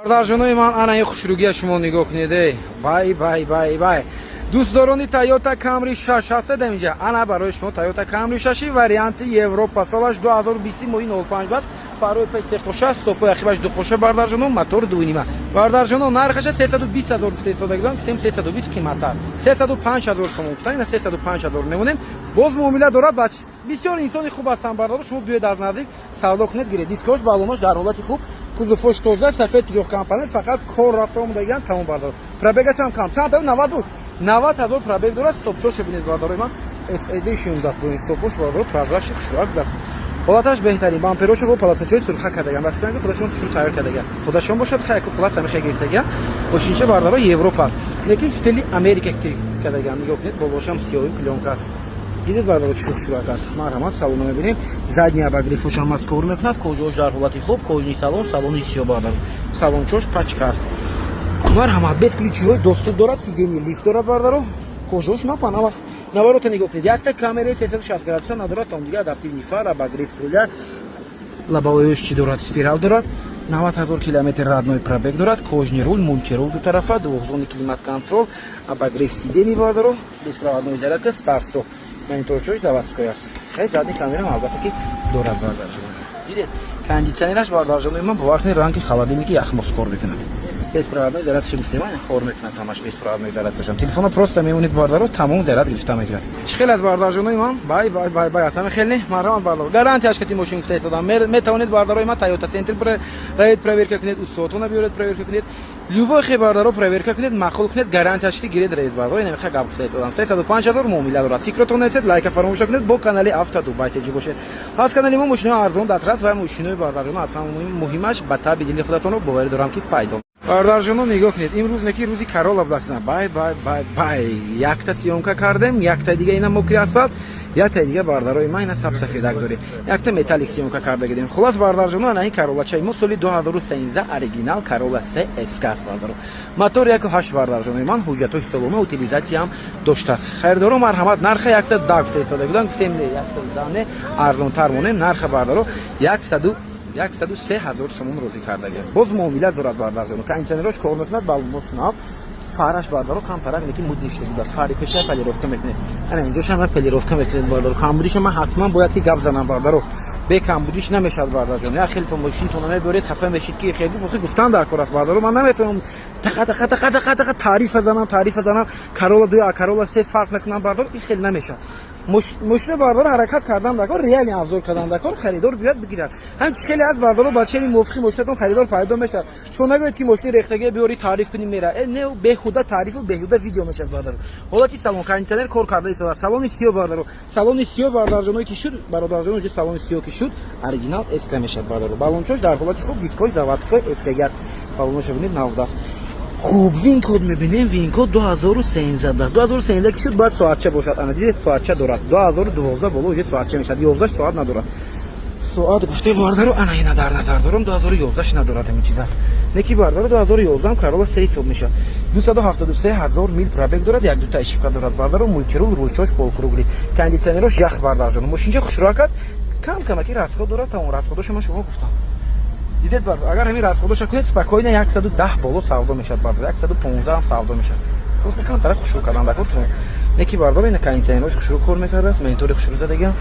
بردارجانوی من آنها خوشروگی شما نگاه کنید. بای بای بای بای. دوستدارانی تایوتا کامری 6 هست اینجا. آنها برای شما تایوتا کامری 6 وریانت اروپا سالش 2020 ماهی 05 است. فروی پیش خوشه سوپر اخیرش دو خوشه بردارجانو موتور دوینیمه. بردارجانو نرخش 320,000 گفته صداگان گفتیم 320 قیمتا. 305,000 سوم گفتن اینا 305,000 نمونیم. باز معامله دارد بچه. بسیار انسانی خوب هستن بردار شما بیاید از نزدیک سودا کنید گیره دیسکاش بالونش در حالت خوب کوزوفش تازه سفید تریخ کمپانی فقط کار رفته اومدن تمام بردار پرابگش هم کم چند تا 90 بود 90,000 پرابگ داره استاپچوش ببینید بردار من اس ای دی 16 است با استاپچ بردار پرازرش شوک دست حالتش بهترین بامپروش رو پلاستیکای سرخ کردگان وقتی که خودشون شروع تایید کردگان خودشون باشد خیلی خلاص همه خیلی گرفتگان باشینچه بردار اروپا است لیکن استیلی امریکا کردگان نگاه کنید با باشم سیاهی پلونکاست دیدید بردار چه شوک است مرحمت سالن ببینیم задний обогрев هم ماسکور میکند کجاش در حالت خوب کجی салон سیاه بردار салон چوش پاچکا است مرحمت без ключевой доступ دارد сиденье лифт دارد بردارو کجاش напанав است наоборот нигоҳ кунед якта камераи 360 градуса надорад там дига адаптивни фар обогрев руля лобовоёш чӣ дорад спирал дорад 90,000 километр родной пробег дорад кожни руль мультирул ду тарафа двухзонный климат контрол обогрев сидений бардору беспроводной зарядка старт-стоп монитор чош заводской аст хай задний камера албатта ки дорад бардорҷон дидед кондитсионераш бардорҷон ман бо вақти ранги холодильники яхмос кор мекунад беспроводной зарядка мустиман кор мекунад ҳамаш беспроводной зарядкашам телефона просто мемонед бардоро тамом заряд гирифта мегирад чӣ хел аст бардорҷонои ман бай бай бай бай асами хелни марҳамат бардор гарантияш ки мошин фирестодам метавонед бардорои ман Toyota Center раид проверка кунед устотона биёред проверка кунед любой хебардоро проверка кунед мақбул кунед гарантияш ки гиред раид бардор намеха гап фирестодам 305,000 муомила дорад фикратон несед лайка фаромӯш накунед бо канали авто дубай теҷи бошед ҳаст канали мо мошинои арзон дастрас ва мошинои бардорҷоно аз ҳамаи муҳимаш ба таби дили худатонро боварӣ дорам ки пайдо бардорҷоно нигоҳ кунед имрӯз неки рӯзи Corolla будастина бай бай бай бай якта сиёмка кардем якта дига ина мокри асфалт якта дига бардорои ман ина сабсафедак дори якта металлик сиёмка карда гидем хулос бардорҷоно анаи Corolla чай мо соли 2013 оригинал Corolla CSK аст бардоро мотор 1.8 бардорҷонои ман ҳуҷҷатои солома утилизатсияам доштааст хайрдоро марҳамат нарха 110 гуфтеистода гудам гуфтем не 110 арзонтар монем нарха бардоро 103,000 сомон розӣ кардагем боз муомила дорад бардорҷоно кондитсионерош кор мекунад балонҳош нав фараш бардоро камтарак лекин муд ништагид аст фари пеша полировка мекунед ана инҷош ҳам полировка мекунед бардоро камбудиш ма ҳатман бояд ки гап занам бардоро бе камбудиш намешад бардорҷон я хеле то мошинтон меборед хафа мешид ки хеле гуфтан дар кор аст бардоро ман наметавонам тақа таърифа занам Corolla 2 Corolla 3 фарқ мекунам бардор ин хеле намешад мошина бардор ҳаракат кардан дакор реални авзор кардан дакор харидор биёд бигирад ҳам чӣ хеле аз бардоро бачаи мувофиқи мошинатон харидор пайдо мешавад шумо нагӯед ки мошини рехтагӣ биёри таъриф кунӣ мера не беҳуда таърифу беҳуда видео мешавад бардоро ҳолати салон кондитсионер кор карда истода салони сиё бардоро салони сиё бардорҷоное ки шуд бародарҷоно ҷо салони сиё ки шуд оригинал SK мешавад бардоро балончош дар ҳолати хуб дискои заводской SK аст балоноша бинед навдаст خوب وین کد میبینیم وین کد 2013 2013 که شد باید ساعتچه باشد انا دیدید ساعتچه دارد 2012 بالا اوج ساعتچه میشد 11 ساعت ندارد ساعت گفته باردارو انا اینا در نظر دارم 2011 ندارد این چیزا نکی باردارو 2011 Corolla 3 سال میشه 273,000 میل پرابگ دارد یک دو تا اشیکا دارد باردارو مولتیرول رولچوش پولکروگلی کاندیسیونرش یخ باردارجون ماشینچه خوشراک است کم کمکی расход دارد تا اون расходش من شما گفتم дидед бар агар ҳамин расходоша кунед спокойно 110 боло савдо мешавад бардор 115 ҳам савдо мешавад просто камтара хушрӯ кардан дакор то неки бардор ина кондитсионерош хушрӯ кор мекардааст монитори хушрӯ задаган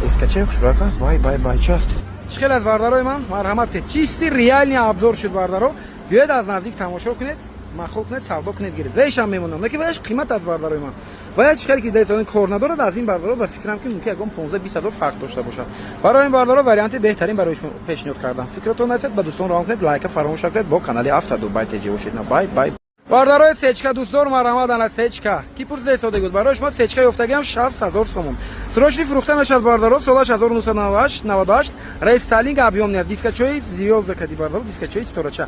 эскачаи хушрӯк аст бай бай бай чӣ аст чӣ хел аст бардорои ман марҳамат ки чисти реальни обзор шуд бардоро биёед аз наздик тамошо кунед махол кунед савдо кунед гиред вешам мемонам неки веш қимат аст бардорои ман باید چیکاری که دستان کار ندارد از این بردارا با فکرم که ممکنه اگه 15-20,000 فرق داشته باشه برای این بردارا وریانت بهترین برایش پیشنهاد کردم فکرتون نسید با دوستان راه کنید لایک فراموش نکنید با کانال هفته دبی تجی باشید بای بای بردارای سچکا دوستان مرحمت انا سچکا کی پرسه ساده بود برایش ما سچکا یافتگی هم 60,000 سوم سروشی فروخته میشد بردارا سالش 1998 ریستالینگ объем нет дискачой звезда кади бардор дискачой сторача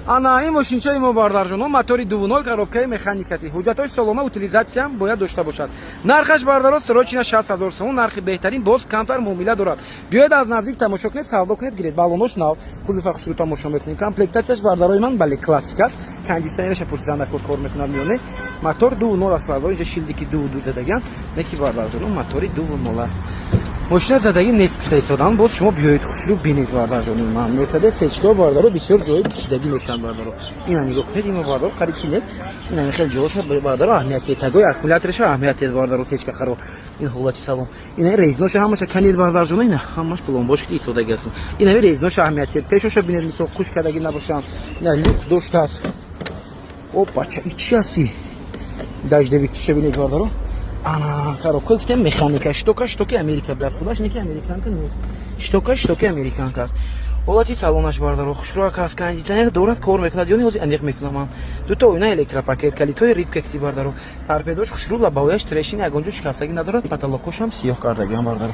ана ин мошинчаи мо бардорҷоно мотори 2.0 коробкаи механикати ҳуҷҷатои солома утилизатсия бояд дошта бошад нархаш бардоро срочина 60,000 сом нархи беҳтарин боз камтар муомила дорад биёед аз наздик тамошо кунед савдо кунед гиред балонош нав кузова хушрӯ тамошо мекунед комплектатсияш бардорои ман бале классик аст кондитсионераш пурсанда кор мекунад миёне мотор 2.0 аст бардор инҷа шилдики 2.2 задаган неки бардорҷоно мотори 2.0 аст ماشین زدگی نصف ایستادن باز شما بیایید خوش رو بینید باردارجان من مرسدس سچکا باردارو بسیار جای پیچیدگی میشن باردارو اینا نگاه کنید این باردار خرید کی نیست اینا خیلی جاش باردار اهمیتی تگای اکومولاتورش اهمیتی باردارو سچکا خرو این حالتی سلام اینا ریزناش همش کنید باردارجان اینا همش پلون باش کی ایستادگی هستن اینا ریزناش اهمیتی پیشش بینید میسو خوش کردگی نباشن نه لوک دوست است اوپا چی هستی داشته چه بینید باردارو Ana, коробка в тем механика, штука Америка, да, куда ж не американка нет. Штука американка. Олати салонаш бардaro, хушруакас, кондиционер дорат кор мекунад, ёни ҳозир андиқ мекунам. Дуто ойна электропакет, калитои рибка кити бардaro. Тарпедош хушру лабавояш трешини ягонҷо шикастагӣ надорад, паталокошам сиёҳ кардагиам бардaro.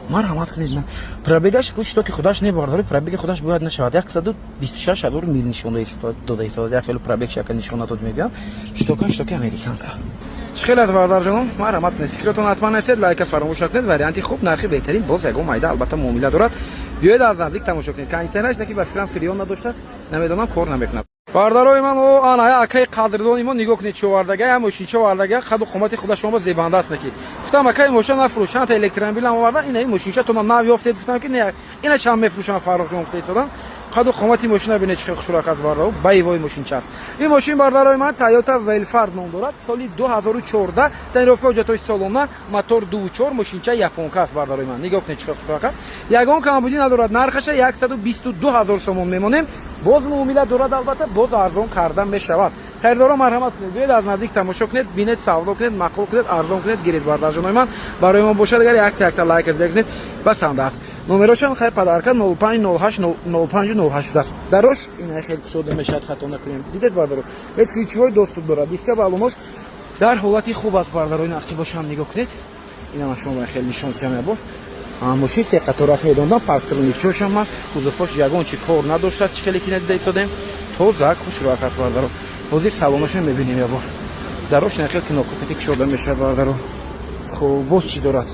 Марҳамат кунед. Пробегаш штуки худаш не бардaro, пробеги худаш бояд нашавад. 126 000 мил нишон дода истод, як хело пробег шакал нишон дод мебиям. Штука американка. خیلی از باردارجان مرحمت کنید فکرتون حتما نسید لایک فراموش نکنید وریانتی خوب نرخی بهترین باز یگو مایده البته معامله دارد بیاید از نزدیک تماشا کنید کانتینرش نکی با فکرم فریون نداشته است نمیدونم کار نمیکنه باردارای من او آنها اکای قدردانی ما نگاه کنید چواردگی هم ماشین چواردگی خود و قامت خود شما زیبنده است نکی گفتم اکای ماشین نفروشن تا الکترومبیل هم آوردن این ماشین تو من نمیافتید گفتم که نه اینا چند میفروشن فرق جون گفته ایستادن خود قامتی ماشین ببینید چه خوشورک از باردارو بایوای ماشین چاست این ماشین باردارای من تایوتا ویلفارد نام دارد سالی 2014 تنیروفکا وجاتوی سالونا موتور 2.4 ماشینچه یاپونکا است باردارای من نگاه کنید چه خوشورک است یگان کمبودی ندارد نرخش 122000 سوم میمونیم باز معامله دارد البته باز ارزان کردن میشود خریدارا مرحمت کنید بیاید از نزدیک تماشا کنید ببینید سودا کنید معقول کنید ارزان کنید گیرید باردارجان من برای ما باشه اگر یک تا لایک از کنید بس هم است نمرهشون خیلی پدرکن 0508 0508 است دروش این خیلی شده میشد خطا نکنیم دیدید باردارو اسکریچ های دوست داره دیسک بالومش در حالتی خوب است باردارو این عقیب باشه هم نگاه کنید اینا من شما خیلی نشون کمی بود ماشین سه قطار است میدونم پارکترونیک چوش هم است کوزوفش یگان چی کار نداشت چکلی که ندیده ایستادیم توزک خوش رو است باردارو حاضر سلامش هم ببینیم یا با دروش نه خیلی نوکوتیک شده میشه باردارو خب باز چی دارد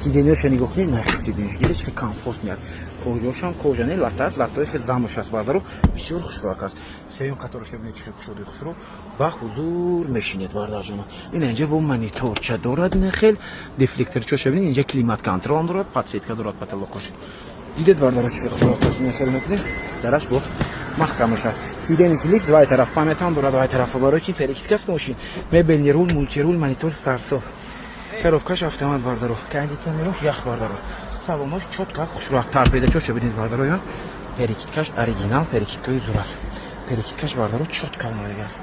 سیدنیش نگاه کنید نه سیدنیش دیگه چه کامفورت میاد کوجاش هم کوجانه لاتای خیلی زمش است باردارو بسیار خوشروک است سیون قطارش ببینید چه شده خوشرو با حضور میشینید باردارجان این اینجا با مانیتور چه دارد نه خیلی دیفلکتر چوش ببینید اینجا کلیمات کنترل دارد پادسیتکا دارد پاتلوکوش دیدید باردارو چه خوشروک است نه خیلی میکنید درش گفت محکم است سیدنیش لیفت دوای طرف پامیتان دارد دوای طرف باروی کی پریکتکاست ماشین مبل رول مولتی رول مانیتور استارسو коробкаш автомат бардаро кондиционерош ях бардаро салонош чотка хушроактар пейда чоша бинед бардаро ё перекиткаш оригинал перекиткаи зурас перекиткаш бардаро чотка омадагааст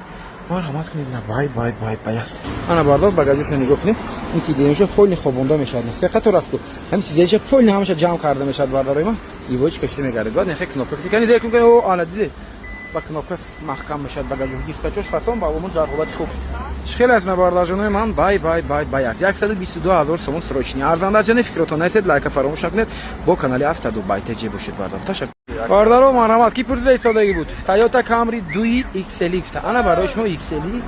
марҳамат кунед на бай аст ана бардор багажошо нигоҳ кунед ин сиденишо полни хобонда мешавад се қатор аст ҳам сиденишо полни ҳамаша ҷамъ карда мешавад бардарои ман ивои чӣ кашида мегардад баъд нехе кнопка тикани зер кун о ана диде با کناکس محکم میشد بگاجو دیسکاچوش فسون با اون در حالت خوب خیلی از باردارجان من بای است 122000 سوم سروچنی ارزان در جن فکرتون نسید لایک فراموش نکنید با کانال هفته دو بای تجربه باشید باردار تشکر باردارو مرحمت کی پرزه ایستادگی بود تویوتا کامری 2 XL انا برای شما XL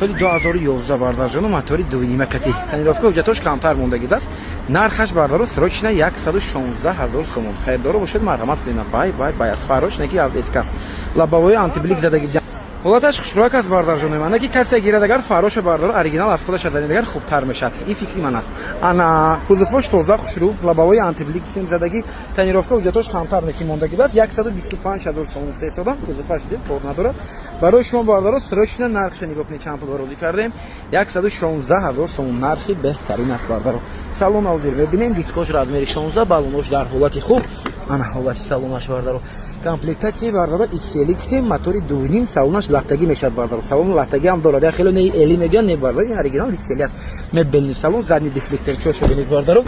سال 2011 باردارجان موتوری 2.5 کتی تنیروفکا وجاتوش کمتر موندگی است نرخش باردارو سروچنی 116000 سوم خریدارو باشید مرحمت کنید بای از فروش نکی از اسکاس لاباوی آنتیبلیک زدگی حالتش خوشروک است باردارجان من اگه کسی گیرد اگر فروش باردار اوریجینال از خودش از دیگر خوبتر میشد این فکری من است انا کوزوفش توزده خوشرو لاباوی آنتیبلیک فیلم زدگی تنیروفکا وجاتوش کمتر نکی موندگی است 125000 سوم استفاده کوزوفش دید کار نداره برای شما باردارو سروشنا نرخش نگاه کنید چند پول بازی کردیم 116000 سوم نرخی بهترین است باردارو салон алзир бибинем дискош размери 16 балонош дар ҳолати хуб ана ҳолати салонаш бардаро комплектатсияи бардаро XL гуфтем мотори 2.5 салонаш латтагӣ мешавад бардаро салон латтагӣ ам дорад я хело не эли мегӯянд не бардаро ин оригинал XL аст мебелни салон задни дефлектор чоша бинед бардаро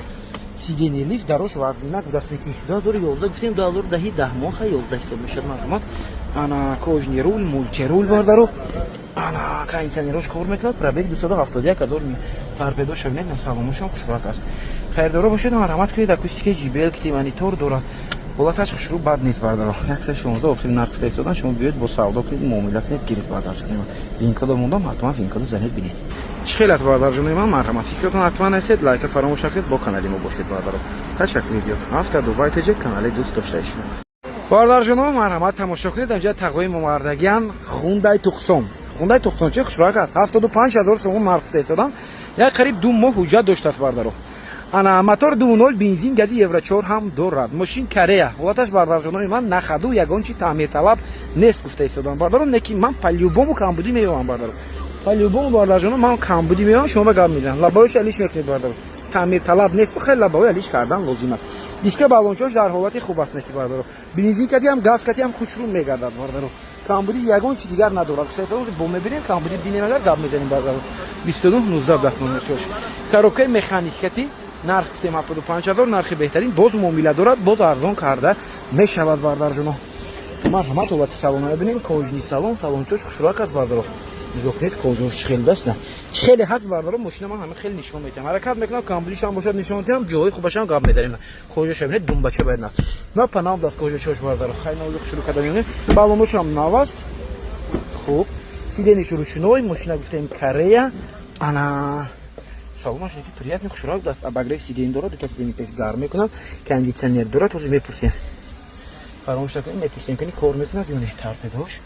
сидени лифт дарош вазнинак дастники 2011 гуфтем 2010 10 моҳа 11 ҳисоб мешавад мардумат ана кожни рул мултирул бардаро ана кондиционерош кор мекунад пробег 271000 торпедош бинед на салоношам хушроак аст хайрдоро бошед марҳамат кунед акустикаи JBL кити монитор дорад ҳолаташ хушрӯ бад нест бардаро 116 оптим нархта истодан шумо биёед бо савдо кунед муомила кунед гиред бардарҷони винкодо мондам ҳатман винкодо занед бинед чӣ хел аст бардарҷони ман марҳамат фикротон ҳатман ҳастед лайка фаромӯш накунед бо канали мо бошед бардаро ташаккури зиёд ҳафта дубай теҷек канали дӯст доштаишон бардарҷоно марҳамат тамошо кунед амҷои тағои момардагиан хундай туқсон хундай туқсончи хушроак аст 75000 сомон нарх гуфта истодан як қариб 2 моҳ ҳуҷҷат доштааст бардаро ана мотор 2.0 бензин гази евро 4 ҳам дорад. Мошин Корея. Волаташ бардарҷонои ман нахаду ягон чи таъмирталаб нест гуфта истодан бардаро, не ки ман по-любому камбудӣ меёвам бардаро. По-любому бардарҷоно ман камбудӣ меёвам, шумо ба гап мезанед. Лабоиш алиш мекунед бардаро. Таъмирталаб нест, хеле лабои алиш кардан лозим аст. Диска балончош дар ҳолати хуб аст, не ки бардаро. Бензин кати ҳам газ кати ҳам хушрӯ мегардад бардаро. камбудӣ ягон чи дигар надорад. Гуфта истодан бо мебинем камбудӣ бинем агар гап мезанем бардаро. 29 даст номер чош. Коробкаи механикати нарх гуфтем 75000, нархи беҳтарин, боз муомила дорад, боз арзон карда мешавад бардарҷоно. Марҳамат, ҳолати салонро бибинем, кожни салон, салончош хушроак аст бардаро. нигоҳ кунед кожош чӣ хеле даст, чӣ хеле ҳаст бардаро. Мошина ман ҳама хеле нишон медиҳам, ҳаракат мекунам, камбудиш ҳам бошад нишон медиҳам, ҷои хубаш ҳам гап медарем. Кожош бибинед, думбача байд наст. На панам даст кожошош бардаро. Хай навои хушрӯ карда меёнем. Балонош ҳам нав аст. Хуб, сидени шурушиной, мошина гуфтем Корея. Ана салонаш неки приятный хушроак даст. Обогрев сиден дорад, дута сидени пеш гарм мекунад, кондитсионер дорад, ҳозир мепурсем. Фаромӯш накунед, мепурсем ки кор мекунад ё не тарпедош.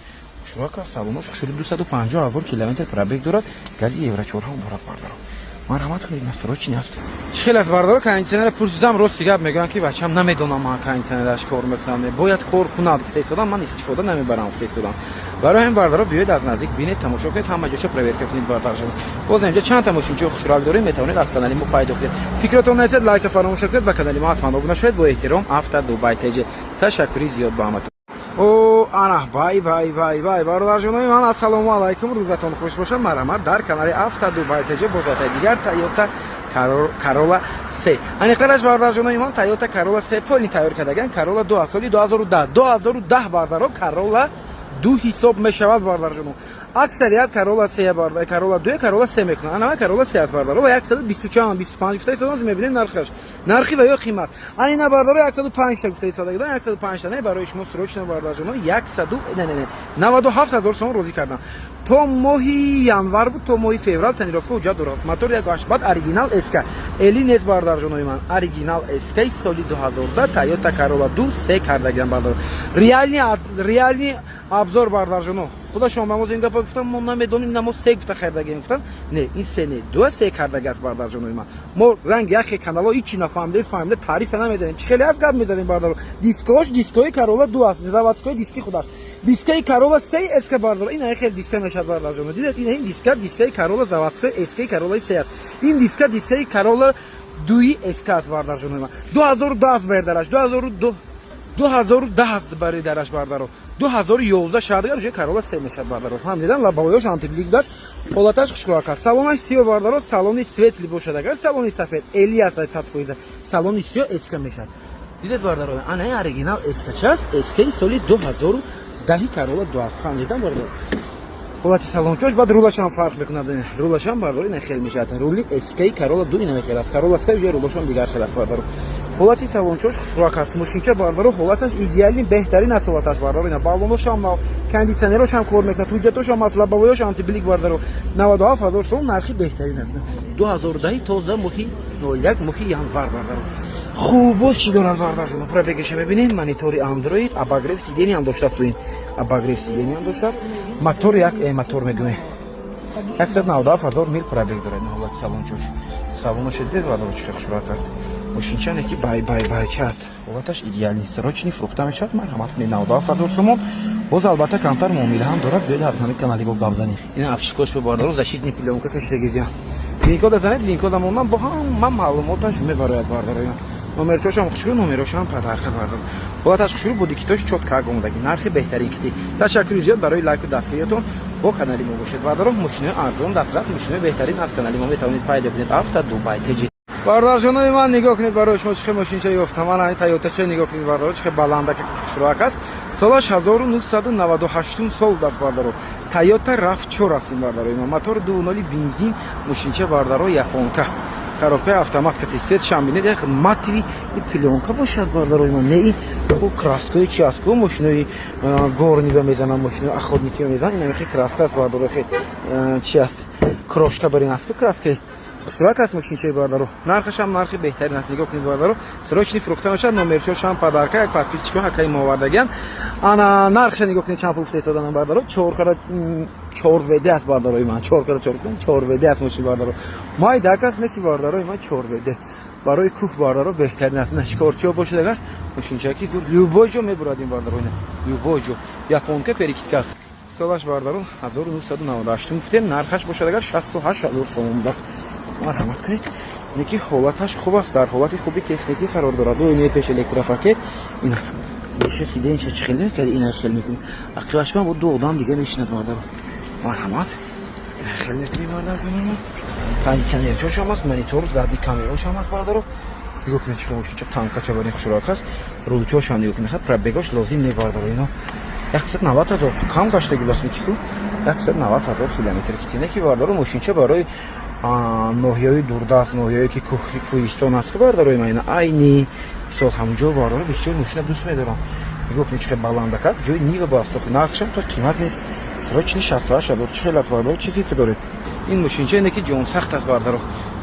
Хушроак аст, салонош хушрӯ 250000 километр пробег дорад, гази евро 4 ҳам дорад бардаро. Марҳамат кунед, настрои чи нест. Чӣ хеле аст бардаро, кондитсионер пурсидам, рости гап мегӯям ки бачам намедонам ман кондитсионераш кор мекунам, бояд кор кунад гуфта истодам, ман истифода намебарам гуфта истодам. Барои ҳамин бардаро биёед аз наздик бинед, тамошо кунед, ҳама ҷошо проверка кунед бардарҷон. Боз инҷо чанд мошинчаи хушроак дорем, метавонед аз канали мо пайдо кунед. Фикратон насед, лайка фаромӯш накунед, ба канали мо ҳатман обуна шавед. Бо эҳтиром, Авто Дубай ТЖ. Ташаккури зиёд ба ҳаматон. О, ана бай бародарҷонои ман, ассалому алайкум, рӯзатон хуш бошад. Марҳамат, дар канали Авто Дубай ТЖ бо зайдаи дигар Toyota Corolla C. Аниқтараш бародарҷонои ман, Toyota Corolla C полни тайёр кардаган Corolla 2 соли 2010 бардаро Corolla 2 ҳисоб мешавад бардарҷоно. Аксарият Corolla C бардар, Corolla 2, Corolla C мекунад. Ана Corolla C аст бардаро ва 124, 25 гуфта истодам, мебинед нархаш. Нархи ва ё қимат. Анина бардаро 105 та гуфта истодам, 105 та не, барои шумо срочно бардарҷоно 97000 сом розӣ кардам. То моҳи январ буд, то моҳи феврал танировка ҳуҷҷат дорад. Мотор 1.8 бад оригинал SK. Эли нест бардарҷонои ман. Оригинал SK соли 2010 Toyota Corolla 2 C кардаган бардаро. Реальни обзор бардарҷоно. Худа шумо ба мо зин гапа гуфтам, мо намедонем, намо се гуфта хайрдагем гуфтам. Не, ин се не, ду се кардагас бардарҷонои ман. Мо ранги яхе канало ичи нафаҳмиде, тариф намезанем. Чӣ хеле аз гап мезанем бардаро. Дискош, дискои Corolla 2 аст, заводской диски худаш. Дискаи Corolla C SK бардаро. Ин хеле диска мешад бардарҷоно. Дидед, ин дискаи Corolla заводской SK Corolla C аст. Ин дискаи Corolla 2 SK аст бардарҷонои ман. 2010 бердараш, 2010 баридараш бардаро. 2011 шаҳргар уже Corolla C мешад бардаро. Ҳамдидан лабовоёш антиблик даст. Ҳолаташ хушроак аст. Салонаш сиё бардаро, салони светли бошад. Агар салони сафед эли аст 100%, салони сиё SK мешад. Дидед бардаро, ана оригинал SK час, SK соли 2010 Corolla 2 аст. Ҳамдидан бардаро. ҳолати салончош баъд рулашам фарқ мекунад. Рулашам бардаро ин хел мешад. Рули SK Corolla 2 ин хел аст. Corolla C уже рулашам дигар хел аст бардаро. ҳолати салончош хушроак аст. Мошинча бардаро ҳолаташ идеални беҳтарин аст. ҳолаташ бардаро ина балоношам нав, кондитсионерошам кор мекунад, ҳуҷҷатошам аст, лабовоёшам антиблик бардаро. 97000 сом нархи беҳтарин аст. 2010 тоза моҳи 01 моҳи январ бардаро. Хуб, боз чӣ дорад бардарҷоно? Пробегиша мебинем, монитори Android, обогрев сидени ҳам доштааст. Буин обогрев сидени ҳам доштааст. Мотор мотор мегӯем 197000 мил пробег дорад. ҳолати салончош. Салонош дидед бардаро чӣ хушроак аст. Мошинча неки бай чи аст. ҳолаташ идеални, срочни фрукта мешавад. Марҳамат кунед, 90000 сомон. Боз албатта камтар муомила ҳам дорад. биёед аз ҳамин канали бо гап занем. ина апшикош бе бардаро защитни пленка кашида гирдиам. Линкода занед, линкода монам бо ҳама маълумоташ мебарояд бардаро. номерчошам хушрӯ, номерошам падарка бардаро. ҳолаташ хушрӯ, бо дикитош чотка гомдаги. нархи беҳтарин кити. Ташаккури зиёд барои лайку дастгириятон. бо канали мо бошед бардаро. мошинаи арзон дастрас, мошинаи беҳтарин аз канали мо метавонед пайдо кунед. Авто Дубай ТЖ. бардарҷонои ман, нигоҳ кунед барои шумо чӣ хел мошинча ёфтам. Ана Toyota Ч нигоҳ кунед бардаро, чӣ хел баландака хушроак аст. солаш 1998 сол даст бардаро. Toyota RAV4 аст ин бардарои ман. мотор 2.0 бензин, мошинча бардаро японка. коробкаи автомат кати сет шамбинед, як матви и пленка бошад бардарои ман. Не ин краскаи чи аст, мошинаи горнига мезанам, мошинаи охотники мезанам. ин хе краска аст бардаро, хе чи аст, крошка барин аст краскаи. хушроак аст мошинчаи бардаро. нархашам нархи беҳтарин аст. нигоҳ кунед бардаро. срочни фрукта мешад. номерчошам падарка, як подписчика ҳакаи мо овардаган. ана нархаша нигоҳ кунед чанд пул фрестаданам бардаро. 4 веде аст бардарои ман. 4 веде аст мошин бардаро. май дак аст неки бардарои ман 4 веде. برای کوه باردارو بهترین است. نشکارچی باشه اگر ماشینچکی زور любой میبرادیم باردارو любой японка перекидка است. سالش باردارو 1998 گفتم نرخش باشه اگر 68000 сом است. مرحمت کنید. نکی حالتش خوب است، در حالت خوبی تکنیکی قرار دارد. دو اینه پیش الکتروپاکت اینا میشه سیده اینچه چخیله که اینا خیلی میکنیم. عقبش من با دو آدم دیگه میشند باردارو. مرحمت. اینا خیلی میکنیم باردارو. кондиционерчош ҳам аст, монитор задди камерош ҳам аст бародаро. нигоҳ кунед чӣ мошинча танкача барин хушрок аст. рулчош ҳам нигоҳ кунед, пробегош лозим не бародаро. ино 190000 кам гаштаги басники ку 190000 километр китине ки бародаро мошинча барои ноҳияҳои дурдаст, ноҳияҳое ки кӯҳистон аст ки бародаро ман айни сол ҳамҷо бародаро бисёр мошина дӯст медорам. нигоҳ кунед чӣ баландака ҷои нива басто нақшам то қимат нест. срочни 68000 чӣ хел аст бародаро, чӣ фикр доред? این ماشینچه اینه که جون سخت است باردارو.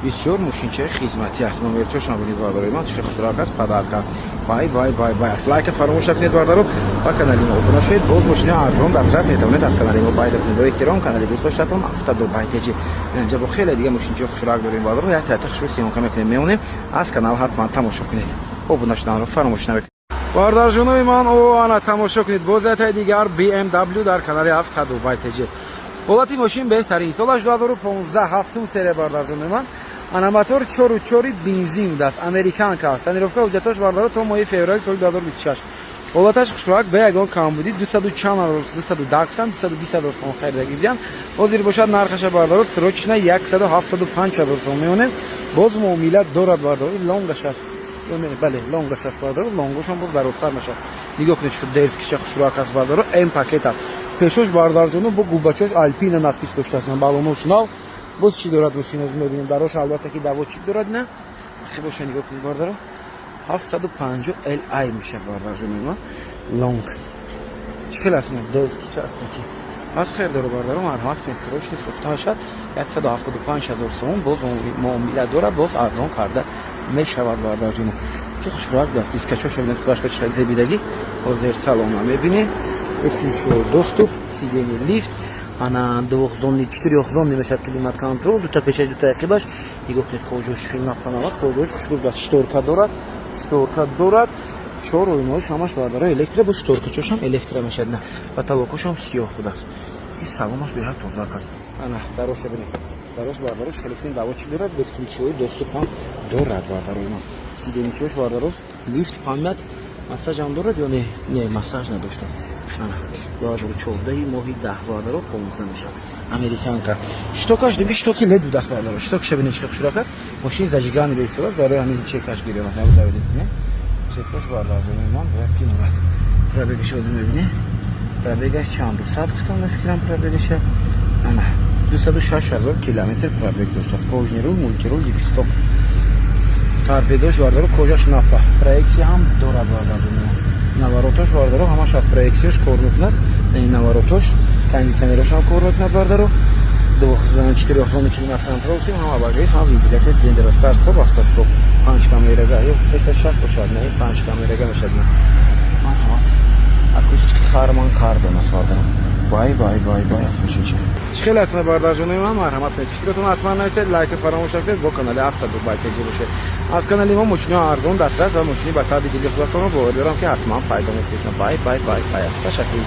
بسیار ماشینچه خدمتی است. نمرچش نبودید باردارو. من چه خوشحال است پدر است. بای بای بای بای. از لایک فراموش نکنید باردارو. و کانال ما ابون شید. باز ماشین ارزان دسترس میتونید از کانال ما باید کنید. با احترام کانال دوست داشتم 72 بایتجی. اینجا با خیلی دیگه ماشینچه خوشحال داریم باردارو. یا تا تخشو سیمون کم کنید میونیم. از کانال حتما تماشا کنید. ابون شدن رو فراموش نکنید. باردار جونوی من او انا تماشا کنید. باز تا دیگر BMW در کانال 72 بایتجی. ҳолати мошин беҳтарин. солаш 2015 ҳафтум серия бардарҷон меман. анамотор 4.4 бензин будааст. американка аст. тонировка ҳуҷҷатош бардаро то моҳи феврали соли 2026. ҳолаташ хушроак ба ягон камбудӣ 210 220,000 сом харидаги будиам. ҳозир бошад нархаша бардаро срочна 175000 сом меонем. боз муомила дорад бардаро. лонгаш аст. бале лонгаш аст бардаро. лонгошон боз дарозтар мешавад. нигоҳ кунед чӣ дерскиша хушроак аст бардаро. м пакет аст. пешош бардарҷону бо губачош альпина надпис доштааст. балонош нав. боз чӣ дорад мошина мебинем. дарош албатта ки давочик дорад на. хе боша нигоҳ кунед бардаро. 750 Li мешавад бардарҷону ма. лонг. чӣ хел аст ин дерскиша аст ки. аз хайр доро бардаро марҳамат кунед. срочни фурӯхтаашад 175000 сом. боз муомила дорад. боз арзон карда мешавад бардарҷону. ки хушроак даст. дискачош бинед худаш ба чӣ зебидагӣ. ҳозир салона мебинем. исключил доступ, сиденье лифт, она двухзонный, четырехзонный мешает климат-контроль, дута печать, дута экибаш. нигоҳ кунед кожош напанаваст, кожош шурбаст, шторка дорад, чор ойнош ҳамаш бардаро электро бо шторкачош ҳам электро мешад на. потолокош ҳам сиёҳ будааст. ки саломаш беҳад тоза аст. ана дароша бинед. дарош бардаро шкалифтин давочи дорад, без ключовой доступ ҳам дорад бардаро ино. сиденьечош бардаро лифт памят массаж ҳам дорад ё не? Не, массаж надоштааст. 2014 моҳи 10 бардаро 15 мешавад. американка. штокаш диги штоки лед будааст бардаро. штокша бинед чӣ хушроак аст. мошин зажигани беҳисоб аст. барои ҳамин чекаш гирем аст. ҳамин давидид кунем. чекаш бардаро меман бояд ки мурад. пробегаш озӣ мебинед. пробегаш чанд? 200 гуфтам нафикрам пробегаша. ана 260,000 километр пробег доштааст. кожни рул, мультирул, липисток. торпедош бардаро кожаш напа. проексия ҳам дорад бардаро. наворотош бардаро ҳамаш аз проексияш кор мекунад. наворотош кондиционерош ҳам кор мекунад бардаро. 4 километр контрол гуфтем. ҳама багаи ҳам вентиляция силиндр старт стоп автостоп 5 камерага ё 360 бошад не 5 камерага мешад на. марҳамат. акустика харман кардон аст бардаро. бай бай бай бай аст мошинча. чӣ аст бардарҷонои ман. марҳамат кунед. фикротон ҳатман нависед. лайка фаромӯш накунед. бо канали автодур байтеҷи бошед. аз канали мо мошинаҳо арзон дастрас ва мошини ба табби дили худатонро бовар дорам ки ҳатман пайдо мекунед. бай бай бай бай аст. ташаккур.